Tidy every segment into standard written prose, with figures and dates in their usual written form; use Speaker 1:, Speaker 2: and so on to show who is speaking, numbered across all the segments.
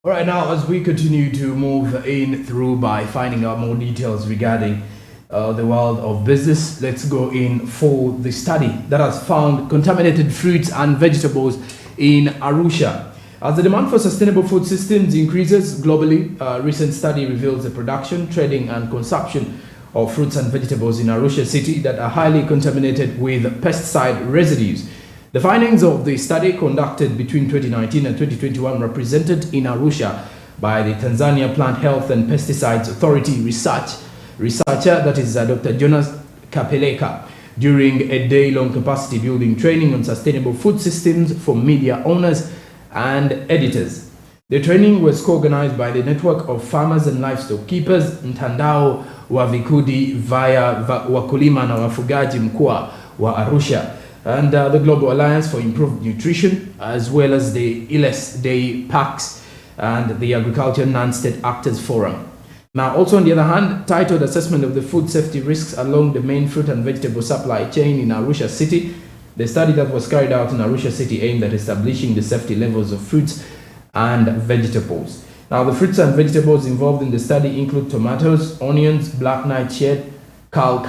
Speaker 1: All right, now as we continue to move in through by finding out more details regarding the world of business, let's go in for the study that has found contaminated fruits and vegetables in Arusha. As the demand for sustainable food systems increases globally, a recent study reveals the production, trading and consumption of fruits and vegetables in Arusha city that are highly contaminated with pesticide residues. The findings of the study conducted between 2019 and 2021 were presented in Arusha by the Tanzania Plant Health and Pesticides Authority researcher, that is Dr. Jonas Kapeleka, during a day-long capacity building training on sustainable food systems for media owners and editors. The training was co-organized by the Network of Farmers and Livestock Keepers, Mtandao wa Vikundi via Wakulima na Wafugaji Mkoa wa Arusha, and the Global Alliance for Improved Nutrition, as well as the ILES Day Packs and the Agriculture Non-State Actors Forum. Now, also on the other hand, titled Assessment of the Food Safety Risks Along the Main Fruit and Vegetable Supply Chain in Arusha City, the study that was carried out in Arusha City aimed at establishing the safety levels of fruits and vegetables. Now, the fruits and vegetables involved in the study include tomatoes, onions, black nightshade, kale,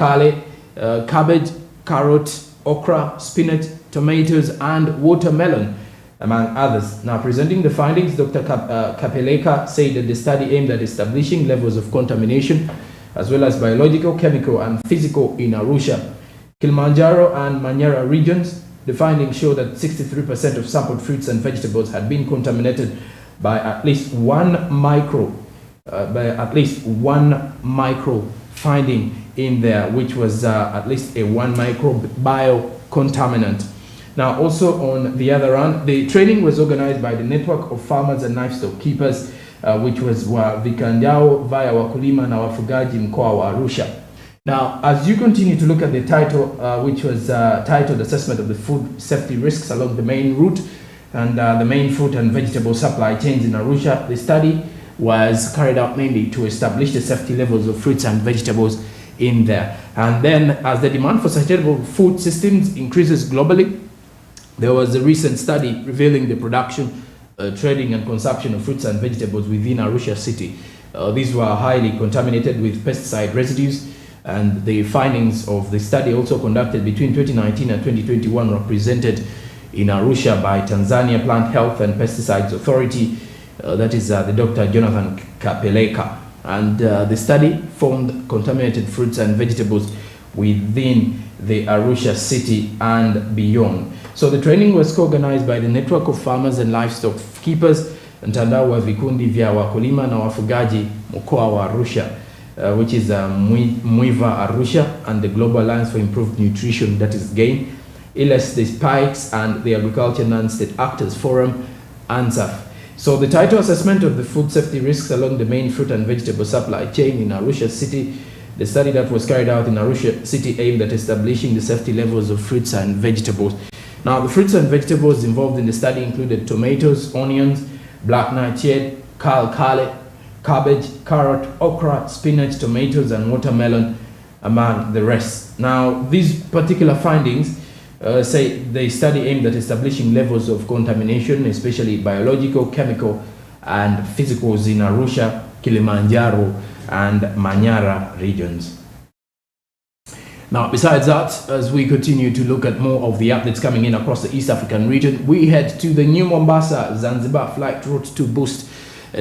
Speaker 1: cabbage, carrot, okra, spinach, tomatoes, and watermelon, among others. Now, presenting the findings, Dr. Kapeleka said that the study aimed at establishing levels of contamination as well as biological, chemical, and physical in Arusha, Kilimanjaro, and Manyara regions. The findings show that 63% of sampled fruits and vegetables had been contaminated by at least one micro finding in there, which was at least a 1 microbial contaminant. Now, also on the other hand, the training was organized by the Network of Farmers and Livestock Keepers, which was Vikandao via Wakulima na Wafugaji Mkoa wa Arusha. Now, as you continue to look at the title, which was titled Assessment of the Food Safety Risks Along the Main Route and the Main Fruit and Vegetable Supply Chains in Arusha, the study was carried out mainly to establish the safety levels of fruits and vegetables in there. And then, as the demand for sustainable food systems increases globally, there was a recent study revealing the production, trading and consumption of fruits and vegetables within Arusha city. These were highly contaminated with pesticide residues, and the findings of the study, also conducted between 2019 and 2021, were presented in Arusha by Tanzania Plant Health and Pesticides Authority, that is the Dr. Jonathan Kapeleka. And the study found contaminated fruits and vegetables within the Arusha city and beyond. So the training was co-organized by the Network of Farmers and Livestock Keepers, Mtandao wa Vikundi vya Wakulima na Wafugaji Mkoa wa Arusha, which is Mwiva Arusha, and the Global Alliance for Improved Nutrition, that is GAIN, ILES the Spikes, and the Agriculture Non-State Actors Forum, ANSAF. So the title Assessment of the Food Safety Risks Along the Main Fruit and Vegetable Supply Chain in Arusha City, the study that was carried out in Arusha City aimed at establishing the safety levels of fruits and vegetables. Now, the fruits and vegetables involved in the study included tomatoes, onions, black nightshade, kale, cabbage, carrot, okra, spinach, tomatoes, and watermelon, among the rest. Now, these particular findings say the study aimed at establishing levels of contamination, especially biological, chemical, and physicals in Arusha, Kilimanjaro, and Manyara regions. Now, besides that, as we continue to look at more of the updates coming in across the East African region, we head to the new Mombasa Zanzibar flight route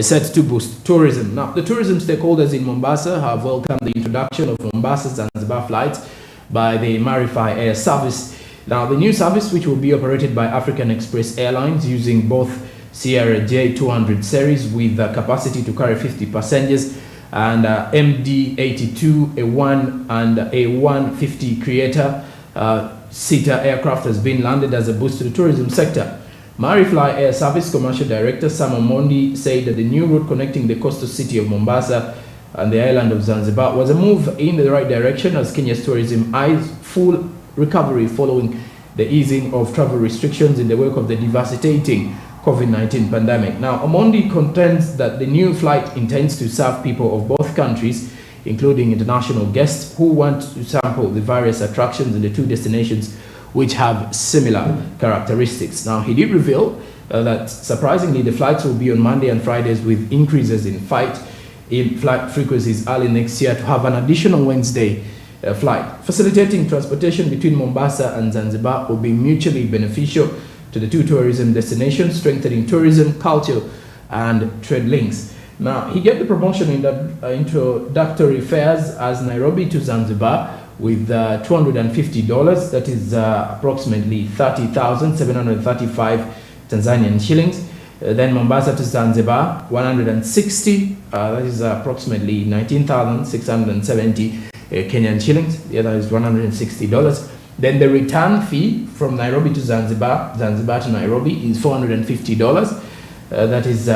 Speaker 1: set to boost tourism. Now, the tourism stakeholders in Mombasa have welcomed the introduction of Mombasa Zanzibar flights by the Marify Air Service. Now, the new service, which will be operated by African Express Airlines using both Sierra J200 series with the capacity to carry 50 passengers, and MD-82, A1 and A150 Creator seater aircraft, has been landed as a boost to the tourism sector. Marifly Air Service Commercial Director Sam Omondi said that the new route connecting the coastal city of Mombasa and the island of Zanzibar was a move in the right direction as Kenya's tourism eyes full recovery following the easing of travel restrictions in the wake of the devastating COVID-19 pandemic. Now, Omondi contends that the new flight intends to serve people of both countries, including international guests who want to sample the various attractions in the two destinations which have similar characteristics. Now, he did reveal that surprisingly, the flights will be on Monday and Fridays with increases in flight frequencies early next year to have an additional Wednesday flight. Facilitating transportation between Mombasa and Zanzibar will be mutually beneficial to the two tourism destinations, strengthening tourism, culture, and trade links. Now, he gave the promotion in the introductory fares as Nairobi to Zanzibar with $250, that is approximately 30,735 Tanzanian shillings. Then Mombasa to Zanzibar, 160, that is approximately 19,670 Kenyan shillings. The other is $160. Then the return fee from Nairobi to Zanzibar, Zanzibar to Nairobi is $450. That is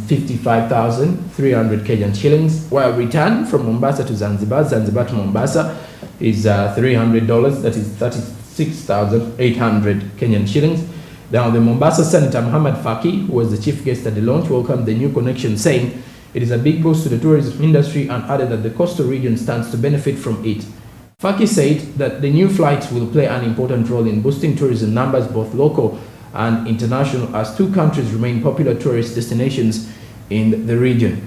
Speaker 1: 55,300 Kenyan shillings. While return from Mombasa to Zanzibar, Zanzibar to Mombasa is $300. That is 36,800 Kenyan shillings. Now, the Mombasa Senator Muhammad Faki, who was the chief guest at the launch, welcomed the new connection, saying it is a big boost to the tourism industry and added that the coastal region stands to benefit from it. Faki said that the new flights will play an important role in boosting tourism numbers, both local and international, as two countries remain popular tourist destinations in the region.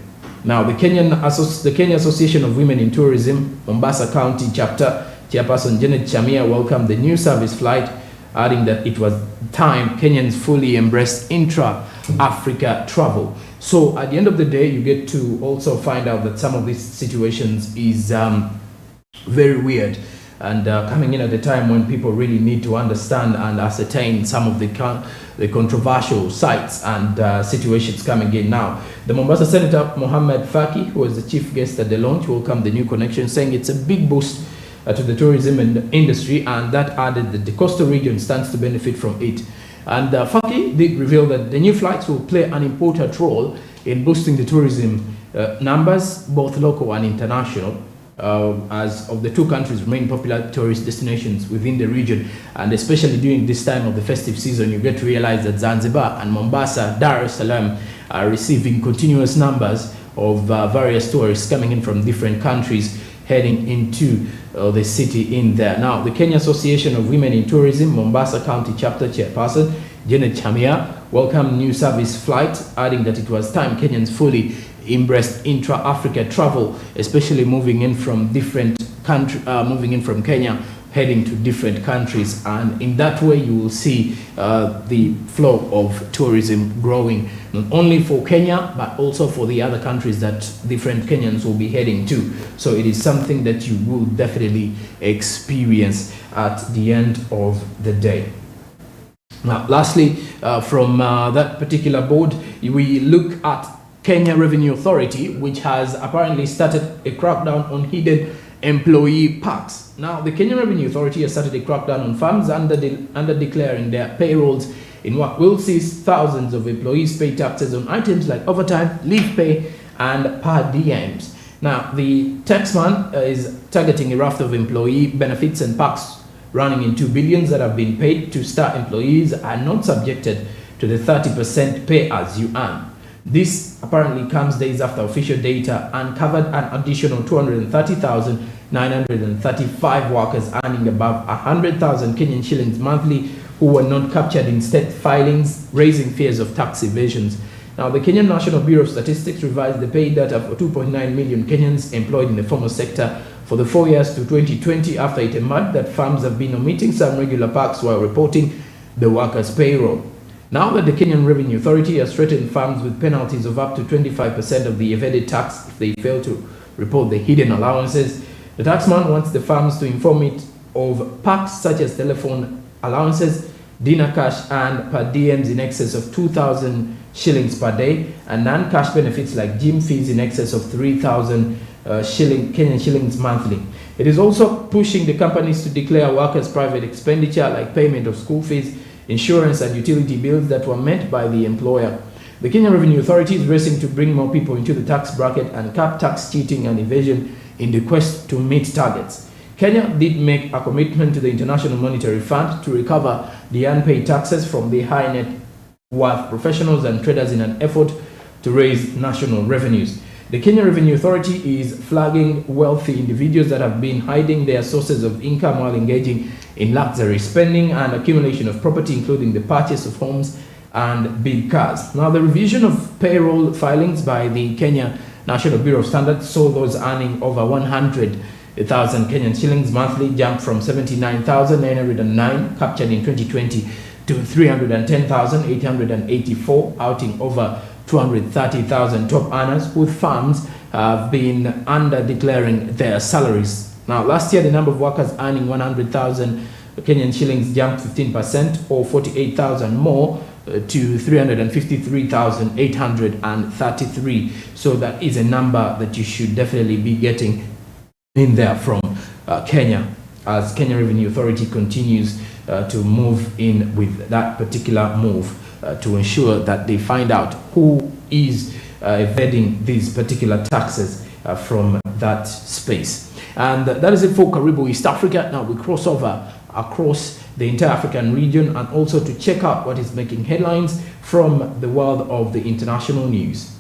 Speaker 1: Now, the Kenya Association of Women in Tourism, Mombasa County Chapter Chairperson Janet Chamia welcomed the new service flight, adding that it was time Kenyans fully embraced intra-Africa travel. So at the end of the day, you get to also find out that some of these situations is very weird and coming in at a time when people really need to understand and ascertain some of the controversial sites and situations coming in now. The Mombasa Senator Mohammed Faki, who was the chief guest at the launch, welcomed the new connection, saying it's a big boost to the tourism industry, and that added that the coastal region stands to benefit from it. And Faki did reveal that the new flights will play an important role in boosting the tourism numbers, both local and international, as of the two countries remain popular tourist destinations within the region. And especially during this time of the festive season, you get to realize that Zanzibar and Mombasa, Dar es Salaam are receiving continuous numbers of various tourists coming in from different countries heading into the city in there. Now, the Kenya Association of Women in Tourism, Mombasa County Chapter Chairperson Janet Chamia welcomed new service flight, adding that it was time Kenyans fully embraced intra-Africa travel, especially moving in from different countries, moving in from Kenya, heading to different countries, and in that way you will see the flow of tourism growing, not only for Kenya but also for the other countries that different Kenyans will be heading to. So it is something that you will definitely experience at the end of the day. Now, lastly, from that particular board, we look at Kenya Revenue Authority, which has apparently started a crackdown on hidden employee packs. Now, the Kenya Revenue Authority has started a crackdown on firms under declaring their payrolls in what will see thousands of employees pay taxes on items like overtime, leave pay, and per diems. Now, the taxman is targeting a raft of employee benefits and packs running in 2 billion that have been paid to star employees and not subjected to the 30% pay as you earn. This apparently comes days after official data uncovered an additional 230,935 workers earning above 100,000 Kenyan shillings monthly who were not captured in state filings, raising fears of tax evasions. Now, the Kenyan National Bureau of Statistics revised the pay data for 2.9 million Kenyans employed in the formal sector for the 4 years to 2020 after it emerged that firms have been omitting some regular packs while reporting the workers' payroll. Now that the Kenyan Revenue Authority has threatened firms with penalties of up to 25% of the evaded tax if they fail to report the hidden allowances, the taxman wants the firms to inform it of packs such as telephone allowances, dinner cash, and per diems in excess of 2,000 shillings per day, and non-cash benefits like gym fees in excess of 3,000 Kenyan shillings monthly. It is also pushing the companies to declare workers' private expenditure like payment of school fees, insurance, and utility bills that were met by the employer. The Kenya Revenue Authority is racing to bring more people into the tax bracket and cap tax cheating and evasion in the quest to meet targets. Kenya did make a commitment to the International Monetary Fund to recover the unpaid taxes from the high net worth professionals and traders in an effort to raise national revenues. The Kenya Revenue Authority is flagging wealthy individuals that have been hiding their sources of income while engaging in luxury spending and accumulation of property, including the purchase of homes and big cars. Now, the revision of payroll filings by the Kenya National Bureau of Standards saw those earning over 100,000 Kenyan shillings monthly jump from 79,909 captured in 2020 to 310,884, outing over 230,000 top earners whose firms have been under declaring their salaries. Now, last year, the number of workers earning 100,000 Kenyan shillings jumped 15%, or 48,000 more, to 353,833. So that is a number that you should definitely be getting in there from Kenya, as Kenya Revenue Authority continues to move in with that particular move to ensure that they find out who is evading these particular taxes from that space. And that is it for Karibu East Africa. Now we cross over across the entire African region and also to check out what is making headlines from the world of the international news.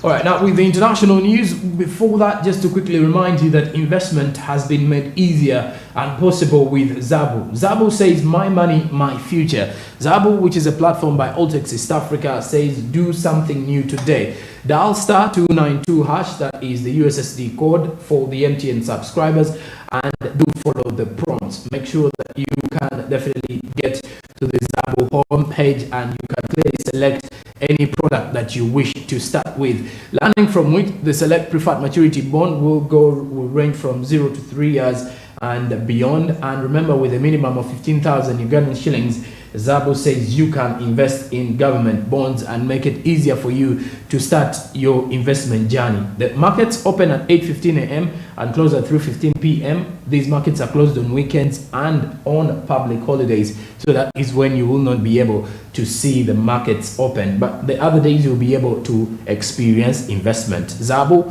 Speaker 1: All right, now with the international news, before that, just to quickly remind you that investment has been made easier and possible with Zabu. Zabu says, my money, my future. Zabu, which is a platform by Altex East Africa, says, do something new today. Dial star 292 hash, that is the USSD code for the MTN subscribers, and do follow the prompts. Make sure that you can definitely get to the Zabu homepage and you can clearly select any product that you wish to start with, learning from which the select preferred maturity bond will range from 0 to 3 years and beyond. And remember, with a minimum of 15,000 Ugandan shillings, Zabu says you can invest in government bonds and make it easier for you to start your investment journey. The markets open at 8:15 a.m. and close at 3:15 p.m. These markets are closed on weekends and on public holidays, so that is when you will not be able to see the markets open. But the other days you'll be able to experience investment. Zabu,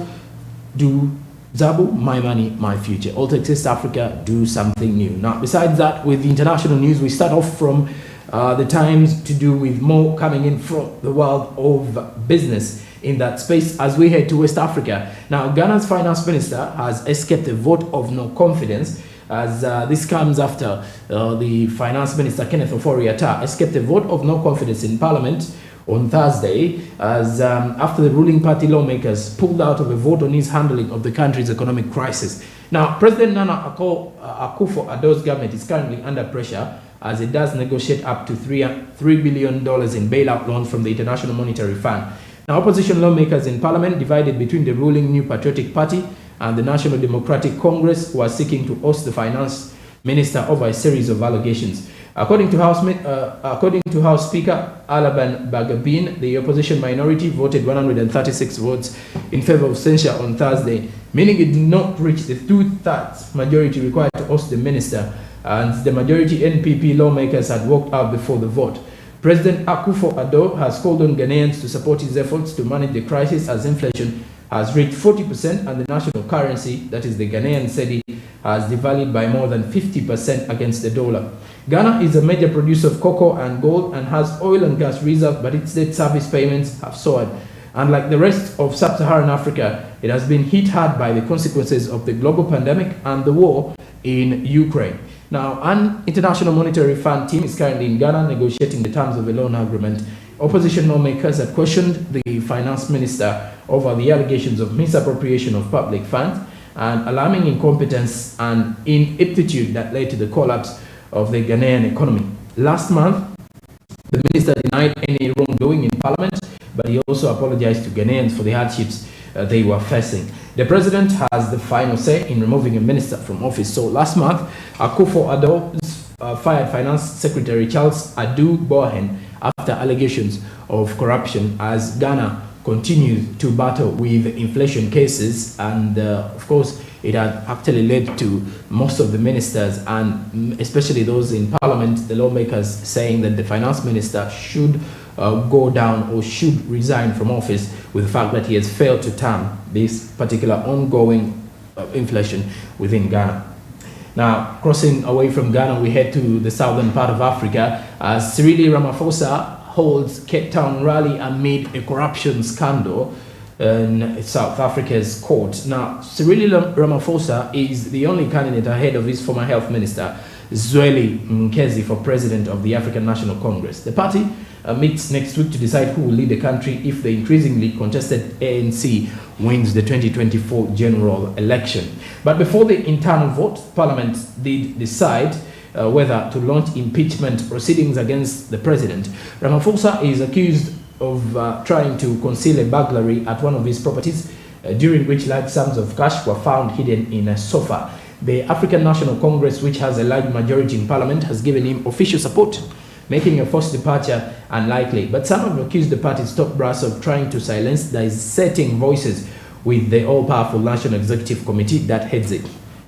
Speaker 1: my money, my future. Altex East Africa, do something new. Now, besides that, with the international news, we start off from the Times to do with more coming in from the world of business in that space as we head to West Africa. Now, Ghana's finance minister has escaped a vote of no confidence, as this comes after the finance minister, Kenneth Ofori-Atta, escaped a vote of no confidence in Parliament on Thursday, as after the ruling party lawmakers pulled out of a vote on his handling of the country's economic crisis. Now, President Nana Akufo-Addo's government is currently under pressure as it does negotiate up to $3 billion in bailout loans from the International Monetary Fund. Now, opposition lawmakers in Parliament, divided between the ruling New Patriotic Party and the National Democratic Congress, who are seeking to oust the finance minister over a series of allegations. According to House Speaker Alaban Bagabin, the opposition minority voted 136 votes in favor of censure on Thursday, meaning it did not reach the 2/3 majority required to oust the minister, and the majority NPP lawmakers had walked out before the vote. President Akufo-Addo has called on Ghanaians to support his efforts to manage the crisis, as inflation has reached 40% and the national currency, that is the Ghanaian cedi, has devalued by more than 50% against the dollar. Ghana is a major producer of cocoa and gold and has oil and gas reserves, but its debt service payments have soared. Unlike the rest of sub-Saharan Africa, it has been hit hard by the consequences of the global pandemic and the war in Ukraine. Now, an International Monetary Fund team is currently in Ghana negotiating the terms of a loan agreement. Opposition lawmakers have questioned the finance minister over the allegations of misappropriation of public funds and alarming incompetence and ineptitude that led to the collapse of the Ghanaian economy. Last month, the minister denied any wrongdoing in Parliament, but he also apologized to Ghanaians for the hardships they were facing. The president has the final say in removing a minister from office. So last month, Akufo-Addo fired Finance Secretary Charles Adu Bohen after allegations of corruption, as Ghana continues to battle with inflation cases, and of course it had actually led to most of the ministers, and especially those in Parliament, the lawmakers, saying that the finance minister should go down or should resign from office with the fact that he has failed to tame this particular ongoing inflation within Ghana. Now, crossing away from Ghana, we head to the southern part of Africa as Cyril Ramaphosa holds Cape Town rally amid a corruption scandal in South Africa's court. Now, Cyril Ramaphosa is the only candidate ahead of his former health minister, Zweli Mkhize, for president of the African National Congress. The party meets next week to decide who will lead the country if the increasingly contested ANC wins the 2024 general election. But before the internal vote, Parliament did decide whether to launch impeachment proceedings against the president. Ramaphosa is accused of trying to conceal a burglary at one of his properties, during which large sums of cash were found hidden in a sofa. The African National Congress, which has a large majority in parliament, has given him official support, making a forced departure unlikely. But some have accused the party's top brass of trying to silence dissenting voices with the all-powerful National Executive Committee that heads it.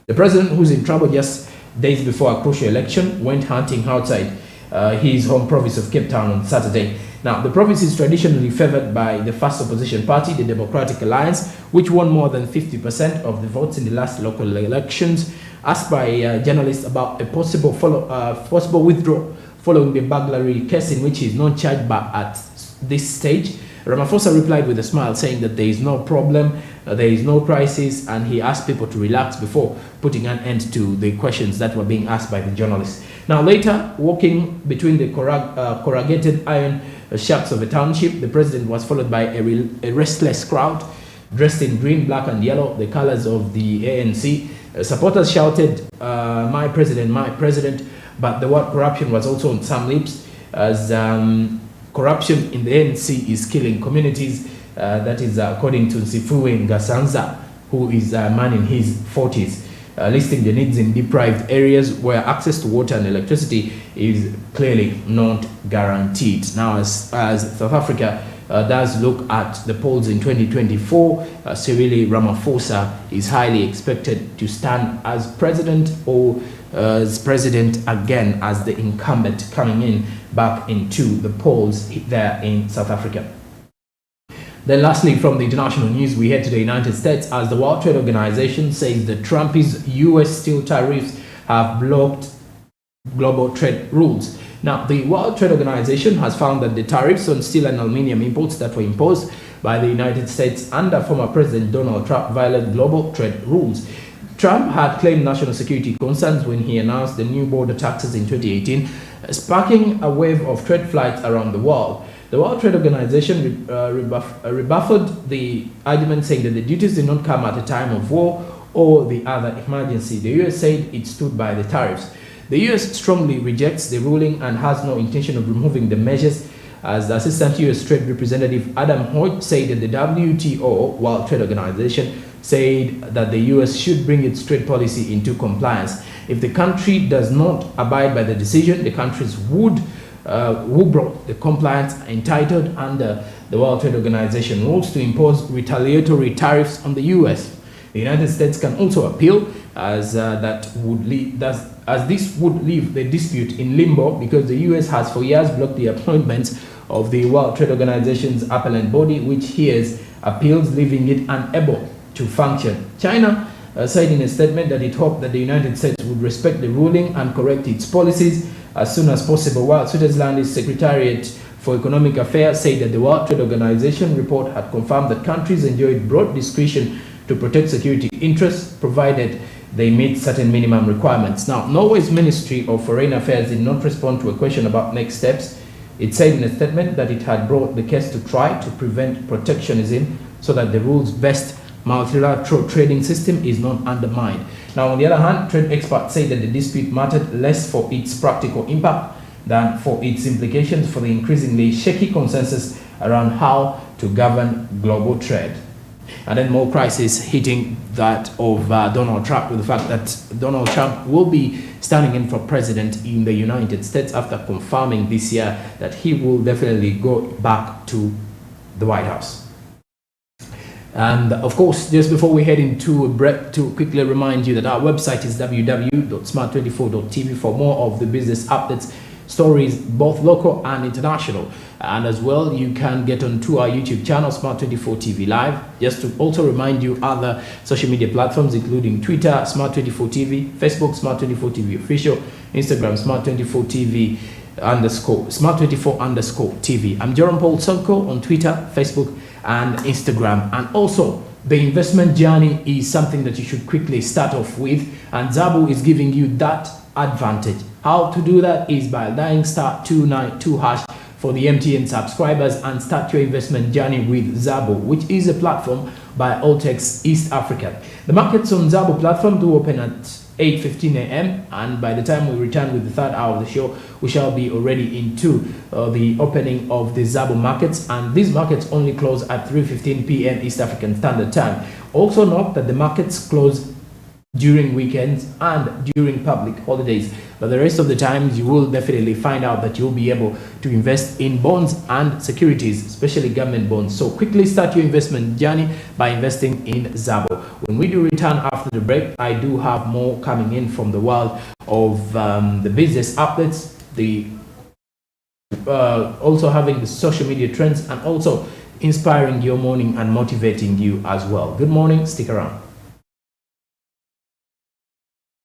Speaker 1: The president, who's in trouble just days before a crucial election, went hunting outside his home province of Cape Town on Saturday. Now, the province is traditionally favored by the first opposition party, the Democratic Alliance, which won more than 50% of the votes in the last local elections. Asked by journalists about a possible withdrawal following the burglary case in which he is not charged, but at this stage, Ramaphosa replied with a smile, saying that there is no problem, there is no crisis, and he asked people to relax before putting an end to the questions that were being asked by the journalists. Now, later, walking between the corrugated iron shacks of a township, the president was followed by a restless crowd dressed in green, black, and yellow, the colors of the ANC. Supporters shouted, my president, but the word corruption was also on some lips, as corruption in the ANC is killing communities. That is according to Nsifue Ngasanza, who is a man in his 40s, listing the needs in deprived areas where access to water and electricity is clearly not guaranteed. Now, as South Africa does look at the polls in 2024, Cyril Ramaphosa is highly expected to stand as president, or as president again as the incumbent coming in back into the polls there in South Africa. Then lastly, from the international news, we head to the United States as the World Trade Organization says that Trump's U.S. steel tariffs have blocked global trade rules. Now, the World Trade Organization has found that the tariffs on steel and aluminum imports that were imposed by the United States under former President Donald Trump violate global trade rules. Trump had claimed national security concerns when he announced the new border taxes in 2018, sparking a wave of trade flights around the world. The World Trade Organization rebuffed the argument, saying that the duties did not come at a time of war or the other emergency. The U.S. said it stood by the tariffs. The U.S. strongly rejects the ruling and has no intention of removing the measures, as the Assistant U.S. Trade Representative Adam Hoyt said that the WTO, World Trade Organization, said that the U.S. should bring its trade policy into compliance. If the country does not abide by the decision, the countries who brought the compliance entitled under the World Trade Organization rules to impose retaliatory tariffs on the U.S. The United States can also appeal, as this would leave the dispute in limbo, because the U.S. has for years blocked the appointments of the World Trade Organization's appellate body, which hears appeals, leaving it unable to function. China said in a statement that it hoped that the United States would respect the ruling and correct its policies as soon as possible, while Switzerland's Secretariat for Economic Affairs said that the World Trade Organization report had confirmed that countries enjoyed broad discretion to protect security interests, provided they meet certain minimum requirements. Now, Norway's Ministry of Foreign Affairs did not respond to a question about next steps. It said in a statement that it had brought the case to try to prevent protectionism so that the rules-based multilateral trading system is not undermined. Now, on the other hand, trade experts say that the dispute mattered less for its practical impact than for its implications for the increasingly shaky consensus around how to govern global trade. And then more crisis hitting that of Donald Trump, with the fact that Donald Trump will be standing in for president in the United States after confirming this year that he will definitely go back to the White House. And of course, just before we head into a break, to quickly remind you that our website is www.smart24.tv for more of the business updates stories, both local and international. And as well, you can get onto our YouTube channel, Smart24 TV Live. Just to also remind you, other social media platforms, including Twitter, Smart24 TV, Facebook, Smart24 TV Official, Instagram, Smart24 TV Smart24 TV. I'm Jerome Paul Sonko on Twitter, Facebook, and Instagram. And also, the investment journey is something that you should quickly start off with, and Zabo is giving you that advantage. How to do that is by dialing *292# for the MTN subscribers and start your investment journey with Zabo, which is a platform by Altex East Africa. The markets on Zabo platform do open at 8:15 a.m. and by the time we return with the third hour of the show, we shall be already into the opening of the Zabo markets, and these markets only close at 3:15 p.m. East African Standard Time. Also note that the markets close during weekends and during public holidays, but the rest of the times you will definitely find out that you'll be able to invest in bonds and securities, especially government bonds. So quickly start your investment journey by investing in Zabo. When we do return after the break, I do have more coming in from the world of the business updates, the also having the social media trends, and also inspiring your morning and motivating you as well. Good morning, stick around.